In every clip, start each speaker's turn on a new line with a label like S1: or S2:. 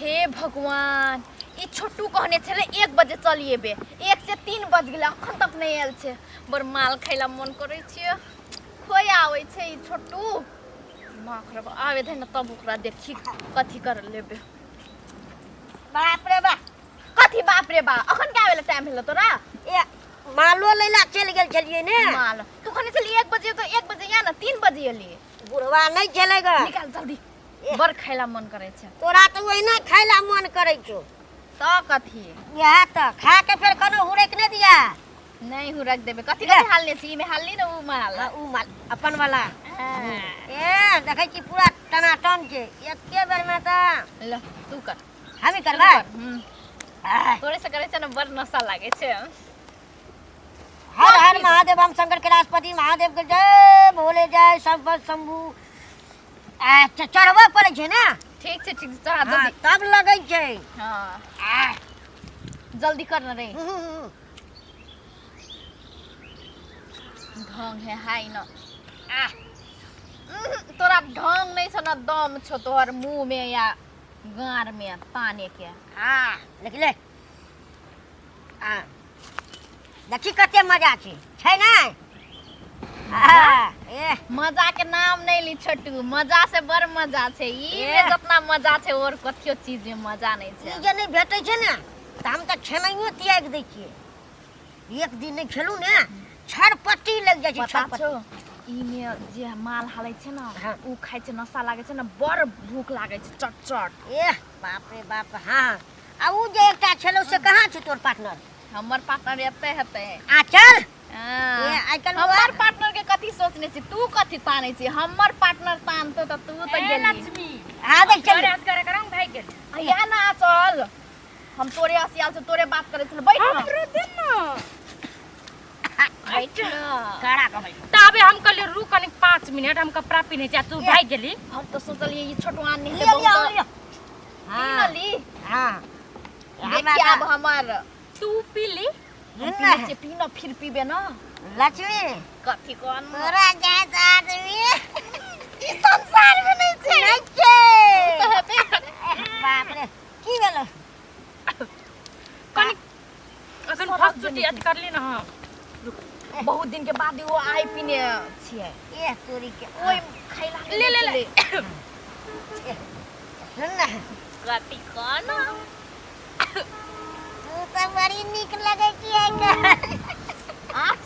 S1: हे भगवान ई छोटू कहने छले 1 बजे चलिए बे 1 से 3 बज गेल अखन तक नहीं आयल छे बर माल खैला मन करे छे खोय आवे छे ई छोटू माखरा आवे थे न तब ओकरा देखी कथी कर लेबे
S2: बाप रे बा
S1: कथी बाप रे बा अखन के आवेला टाइम भेल तोरा
S2: ए मालो लैला चल गेल छलिए ने
S1: माल तू कहने छली 1 बजे तो 1 बजे या ना 3 बजे एली
S2: बुढ़वा नहीं चलेगा
S1: निकाल जल्दी बर खैला मन करे छे
S2: तोरा तो ओहिना खैला मन करे छो
S1: तो कथी
S2: यह तो खा के फिर कोनो हुरेक ने दिया
S1: नहीं हु रख देबे कथी कथी हाल ने सी में हाल नी न उ माल
S2: अपन वाला ए देखै छी पूरा टनाटन छे एके बेर में त
S1: ल तू कर
S2: हम ही करबा
S1: तोरे से करे छे न बर नशा लागे छे
S2: हर हर महादेव हम शंकर के राष्ट्रपति महादेव के जय भोले जय सब शंभू चढ़वा पड़े छे ना
S1: ठीक छे चढ़ा जल्दी
S2: तब लगै छे
S1: हां जल्दी कर न रे ढंग है हाय न तोरा ढंग नहीं छ न दम छ तोहर मुंह में या गार में ताने के
S2: लिख ले देखी कते मजा छै ना
S1: मजा के नाम नहीं ली छोटू मजा से बड़ मजा छे ई में जितना मजा छे और कथियो चीज में मजा नहीं छे
S2: ई जे नहीं भेटै छे ना त हम त खेनाइयो त्याग दै छियै एक दिन नहीं खेलू ने छड़पट्टी लग जाय छै छड़पट्टी
S1: ई में जे माल हालै छे ना उ खाइ छे नशा लागे छे ना बड़ भूख लागे छे चट चट
S2: बाप रे बाप हां आ उ जे एकटा छलो से कहां छै तोर पार्टनर
S1: हमर पार्टनर एते हेते
S2: चल
S1: आजकल हमर पार्टनर के कथी सोचने छी तू कथी ताने छी हमर पार्टनर तानतो त तू त गेली
S2: लक्ष्मी देख चल करे करम भाई गेल
S1: या ना चल हम तोरे आसियाल से तोरे बात करे छल बैठ ना दिन ना बैठ ना
S2: कड़ा का बैठ
S3: तबे हम कहले रुक कनी 5 मिनट हम कपड़ा पहने जा तू भाग गेली
S1: हम तो सोचलिए ये छोटवान नहीं है बहुत हां ली
S2: हां
S1: देखिए अब हमार
S3: तू पीली
S1: पीछे पीना फिर पीबे ना
S2: लक्ष्मी
S1: कथी कोन
S2: तोरा जात आदमी
S1: ई संसार में नहीं छे
S2: नहीं छे
S1: तो हेबे
S2: बाप रे की भेलो
S3: कनी अखन फर्स्ट छुट्टी अत करली ना
S1: बहुत दिन के बाद वो आई पीने छिए
S2: ए तोरी के
S1: ओए खैला
S3: ले
S2: सुन ना
S1: कथी कोन
S2: तो बड़ी निक लगे छी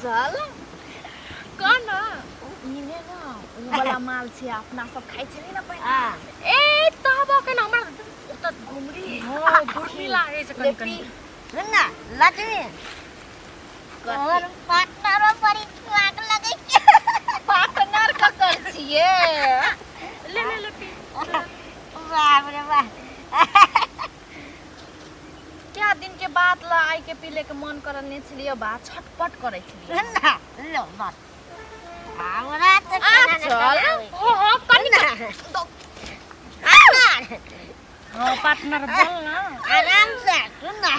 S1: चल कोन इने ना उ वाला माल छे अपना सब खाइ छली ना पहिले
S3: ए तब के हमरा त घुमरी घुरमी लागे छै कनी
S2: सुन ना लक्ष्मी और पार्टनर बड़ी लाग लगे छी
S1: पार्टनर का कर छिए
S3: ले पी
S2: बाप रे वाह
S1: क्या दिन के बाद ला आई के पीले के मन करने छलिए बा छटपट करे छलिए
S2: ना लो बात हमरा त
S1: चल
S3: हो कनी हां पार्टनर बोल ना
S2: आराम से सुन ना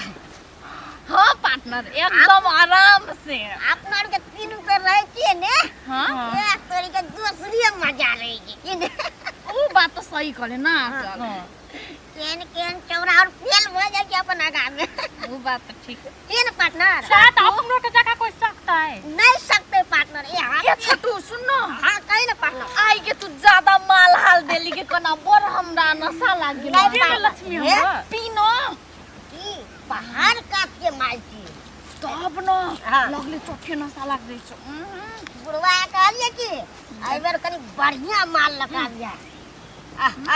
S1: हां पार्टनर एकदम आराम से
S2: अपना के तीन पे रह छिए ने
S1: हां
S2: ए तोरी के दूसरी मजा रहेगी
S1: उ बात तो सही कहले ना चल
S2: केन चौरा और फेल हो जाए कि अपन आगा में
S1: वो बात तो ठीक है
S2: तीन पार्टनर
S3: साथ अपनों के जगह कोई सकता है
S2: नहीं सकते पार्टनर
S1: ये छोटू सुन ना
S2: हां कहीं ना पार्टनर
S1: आई के तू ज्यादा माल हाल देली के कना बर हमरा नशा लाग गेल
S3: नहीं लक्ष्मी हमरा
S1: पीनो
S2: ई पहाड़ काट के मार छी
S1: तब न लगले चोखे नशा लाग दै छ
S2: बुढ़वा कहलिए कि आई बेर कनी बढ़िया माल लगा दिया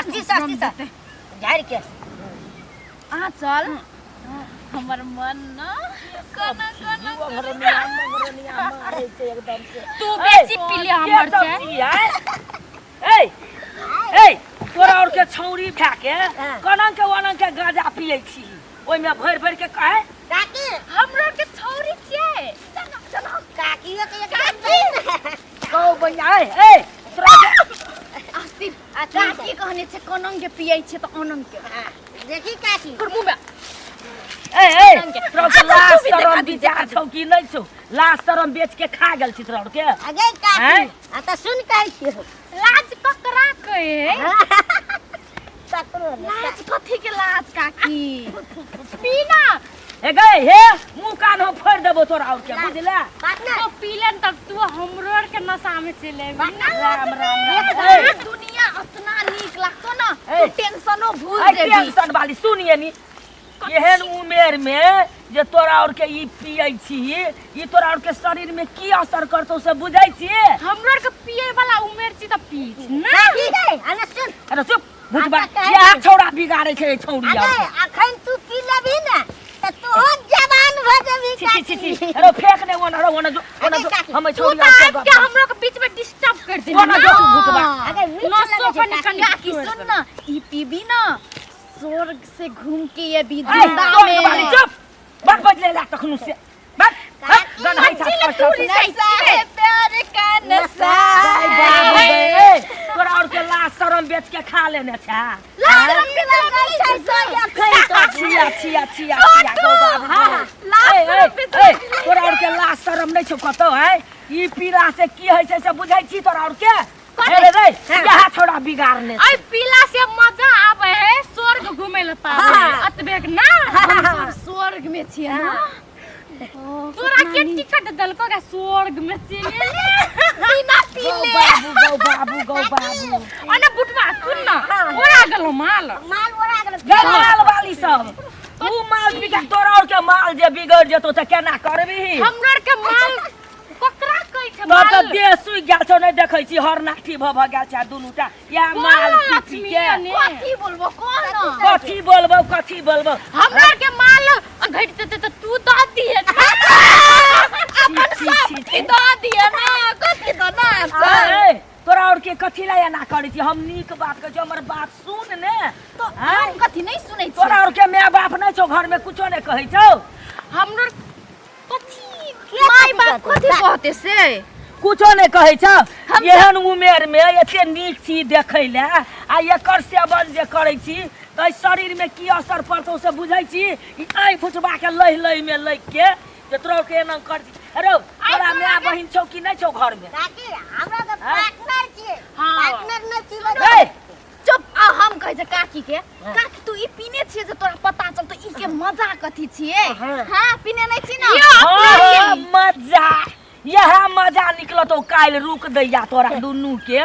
S2: 80 झाड़ के
S1: चल हमर मन न कना
S2: मारे छे एकदम से
S3: तू बेसी पी ले हमर से
S4: ए तोरा और के छौरी खा के कनन के वनन के गाजा पियै छी ओइ में भर के काहे
S2: काकी
S1: हमरा के छौरी छिए चलो
S2: काकियो के काकी
S4: कौ बइया ए तोरा
S1: आस्ती काकी कहने छे कनन के पियै छे त अनन के
S2: देखी काकी
S1: तोर मुंह में
S4: तोरा के लाश शरम बिचा छौ कि नै छौ लाश शरम बेच के खा गेल छी तोरा के
S2: अगे काकी त सुन कहै छी
S1: लाज पकड़ा के
S2: ककरो
S1: लाज कथी के लाज ई पीना
S4: ए गए हे मुंह कान हम फोड़ देबो तोरा और के बुझला
S3: तो पीलन तब तू हमरो के नशा में चले
S4: राम
S1: दुनिया इतना नीक लागतो ना तू टेंशनो भूल जेबी
S4: टेंशन वाली सुनिए नी एहन उमेर में जे तोरा और के ई पियै छी ई तोरा और के शरीर में की असर करतो से बुझै छी
S3: हमरो के पिए वाला उमेर छी त पी ना
S2: ठीक है अरे सुन
S4: अरे चुप बुझबा या छोड़ा बिगाड़े छै छौड़ी
S2: अरे अखन तू पी लेबी ना त तू जवान भ जेबी
S4: छी अरे फेंक ने ओना जो हम छौड़ी
S3: तू क्या हमरो के बीच में डिस्टर्ब कर दे
S4: ओना जो भूखबा
S2: अगर
S3: नसो पर निकल
S1: की सुन ना ई पीबी ना स्वर्ग से घूम के ये भी जिंदा में
S4: चुप बक बजले ला तखनु से बक गन हाई था
S1: प्यार का नशा
S4: तोरा और के लाश शरम बेच के खा लेने छा छिया गो बाबू तोरा और के लाश शरम नहीं छौ कतो है ई पीला से की है से बुझै छी तोरा और के अरे रे यहा छोड़ा बिगाड़ने
S3: आई पीला से मजा आवे है स्वर्ग घूमे ल पावे अतबे ना
S1: हम स्वर्ग में छिए ना
S3: तोरा के टिकट दलको के स्वर्ग में चले
S1: बिना पीले
S4: गो बाबू
S3: अने बुटवा सुन ना ओरा गलो माल
S2: ओरा गेल
S4: माल वाली सब तू माल बिगड़ तोरा और के माल जे बिगड़ जतो त केना करबी
S3: हमर के माल ककरा कहै छै
S4: तो
S3: माल
S4: देह सुई गेल छौ नहीं देखै छी हर नाठी भ गेल छै दुनुटा या माल पीछी के
S1: कथी बोलबो कोन ना
S4: कथी बोलबो
S3: हमरा के माल घट देते त तू द दिए
S1: अपन सब के द दिए ना कथी द ना
S4: ए तोरा और के कथी ला ना करै छी हम नीक बात कहै छी हमर बात सुन ने
S1: तो हम कथी नहीं सुनै छी
S4: तोरा और के माय बाप नहीं छौ घर में कुछो नहीं कहै छौ
S3: हमरो कथी
S1: माय बाप कथी कहते से
S4: कुछो नहीं कहै छौ एहन उमेर में एते नीक छी देखै ले आ एकर सेवन जे करै छी त शरीर में की असर पड़तौ से बुझै छी ई आइ फुचबा के लहि में लग के जे तोरा के एना कर छी अरे तोरा माय बहिन छौ कि नहीं छौ घर में
S2: काकी हमरा के पार्टनर छिए
S3: हां
S2: पार्टनर न छिए
S1: चुप आ हम कहै छै काकी के काकी तू ई पीने छिए जे तोरा पता चल तो ई के मजा कथी छिए हां पीने नहीं छी ना
S4: मजा यह मजा निकलो तो काल रुक दैया तोरा दुनू के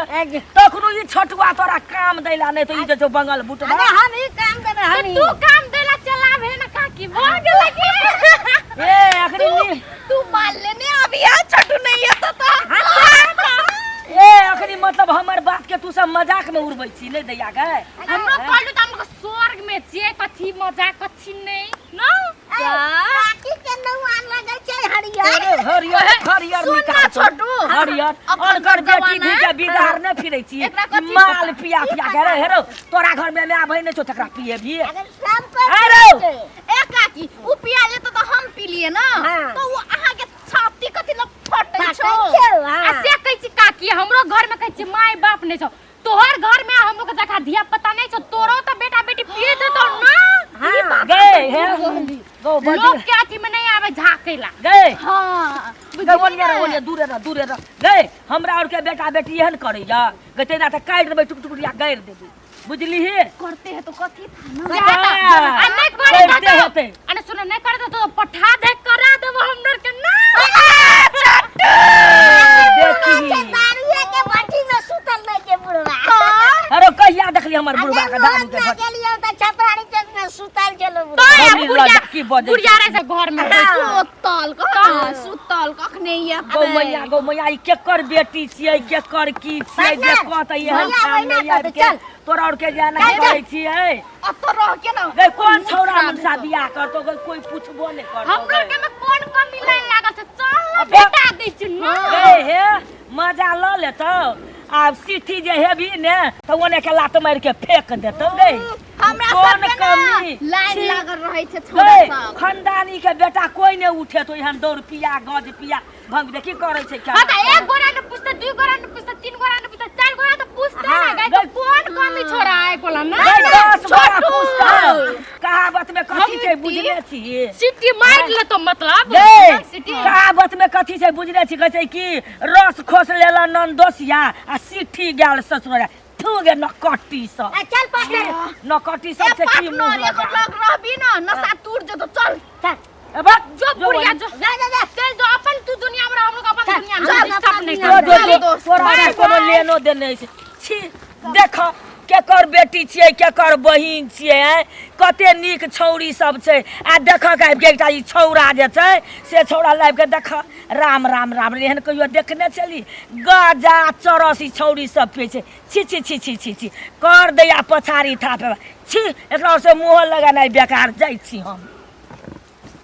S4: तखनु ई छटुआ तोरा काम दैला नहीं तो ई जे बंगल बुटवा
S2: अरे हम ही काम देबे हम
S3: तू काम देला चलावे ना काकी भ गेल के
S4: ए अखनी
S1: तू मान लेने अभी आ छटू नहीं है तो
S4: ए अखनी मतलब हमर बात के तू सब मजाक में उड़बै छी नहीं दैया गए
S3: हमरो कहलु त हमको स्वर्ग में छिए कथी मजा कथी नहीं ना
S2: काकी के नौआ लगे छै हरियर
S4: हरियर
S1: सुन ना छोटू
S4: हरियर अनकर बेटी धी के बिगाड़ न फिरै छी माल पिया के रे हेरो तोरा घर में मैं बहिन छौ तकरा पिए भी
S2: अगर सब को
S4: अरे
S1: ए काकी उ पिया ले तो हम पी लिए ना तो वो आहा के छाती कथी ल फटै छौ
S3: आ से कहै छी काकी हमरो घर में कहै छी माय बाप नहीं छौ तोहर घर में हम लोग जका धिया पता नहीं छौ तोरो त बेटा बेटी पिए तो ना
S4: गए हे गो
S3: लोग के अथी में नहीं आवे झाकेला
S4: गए
S1: हां
S4: ओने दूरे रह गए हमरा और के बेटा बेटी एहन करे जा गते ना त काट देबै टुकटुकिया गाड़ देबै बुझली हे
S1: करते है तो कथी
S3: आ नहीं करे होते अने सुन नहीं करे तो पठा दे करा देबो हमर के ना
S4: देखी
S2: दारुए के बाटी में सुतल नहीं के बुढ़वा
S4: अरे कहिया देखली हमर बुढ़वा के दारू के
S2: के लिए त छपरानी चक में सुतल गेलो
S3: बुढ़िया रे से घर में
S1: सुतल कखने ये
S4: गौ मैया ई केकर बेटी छियै केकर की छियै जे कहत एहन काम नहीं आबि के तोरा और के जाना कहै छियै
S1: अब तो रह के ना
S4: गै कोन छौरा मुनसा बियाह करतो गै कोई पूछबो नहीं करतो
S3: हमरो के में कोन कमी लाइन लागल छै चल बेटा दै छी ना
S4: गै हे मजा ल लेतो आ सिटी जे हेबी ने त ओने के लात मार के फेंक देतो गै
S1: हमरा
S4: कोन
S1: सब के
S4: कमी
S1: लाइन लागल रहै छै छोरा सब
S4: खानदानी के बेटा कोई नहीं उठे तो एहन दौड़ पिया गज पिया भंग देखी करे छै क्या
S3: हां त एक गोरा ने पूछते दू गोरा ने पूछते तीन गोरा ने पूछते चार गोरा तो पूछते ना गई तो कोन कमी छोरा आए कोला ना
S4: कहावत में कथी छै बुझले छी
S3: सिटी मार ले तो मतलब
S4: सिटी कहावत में कथी छै बुझले छी कहै छै कि रस खोस लेला नन दोसिया आ सिटी गेल ससुर थू गे नकट्टी सब
S2: चल पार्टनर
S4: नकट्टी सब से की मुंह
S1: पार्टनर एक
S4: लगा
S1: लग रहबी ना नशा टूट जतो चल
S2: चल
S4: अब
S3: जो बुढ़िया जो
S2: जा
S3: चल जो अपन तू दुनिया में रह, हम लोग अपन
S2: चल,
S3: दुनिया
S2: चल,
S3: में
S2: अपन
S3: डिस्टर्ब नहीं
S2: दुनिया में
S3: कर
S2: रह।
S1: दोस्त,
S4: तोरा
S3: बाय
S4: कोनो
S3: बाय।
S4: लेनो देने छै छी देख केकर बेटी छियै केकर बहिन छियै कते नीक छौरी सब छै आ देख के आबि के एकटा ई छौरा जे छै से छौरा लाबि के देख राम राम राम एहन कहियो देखने छली गजा चरस ई छौरी सब पे छै छी छी छी छी छी छी कर दैया पछाड़ी थापे छी एकरा से मुँह लगानाइ बेकार जाइ छी हम